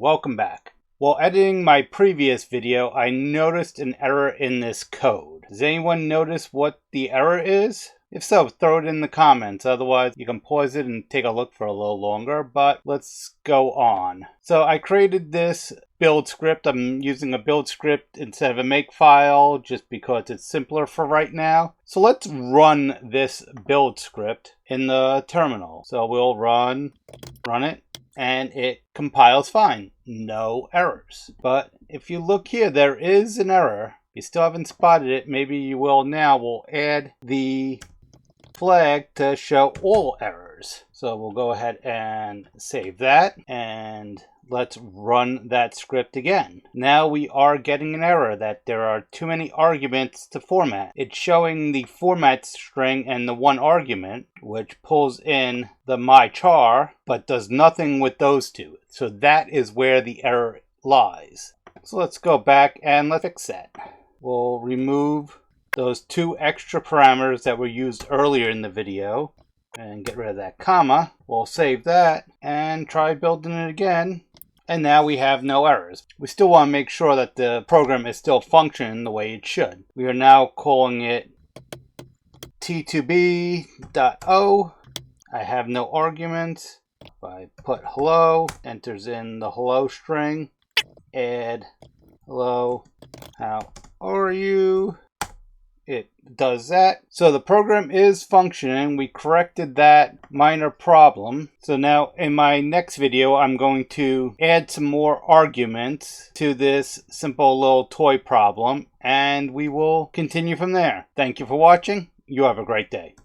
Welcome back. While editing my previous video, I noticed an error in this code. Does anyone notice what the error is? If so, throw it in the comments. Otherwise, you can pause it and take a look for a little longer, but let's go on. So I created this build script. I'm using a build script instead of a make file just because it's simpler for right now. So let's run this build script in the terminal. So we'll run it, and it compiles fine. No errors. But if you look here, there is an error. You still haven't spotted it. Maybe you will now. We'll add the flag to show all errors. So we'll go ahead and save that, and let's run that script again. Now we are getting an error that there are too many arguments to format. It's showing the format string and the one argument, which pulls in the my char, but does nothing with those two. So that is where the error lies. So let's go back and let's fix that. We'll remove those two extra parameters that were used earlier in the video and get rid of that comma. We'll save that and try building it again. And now we have no errors. We still want to make sure that the program is still functioning the way it should. We are now calling it t2b.o. I have no arguments. If I put hello, enters in the hello string, add hello, how are you? It does that. So the program is functioning. We corrected that minor problem. So now in my next video, I'm going to add some more arguments to this simple little toy problem, and we will continue from there. Thank you for watching. You have a great day.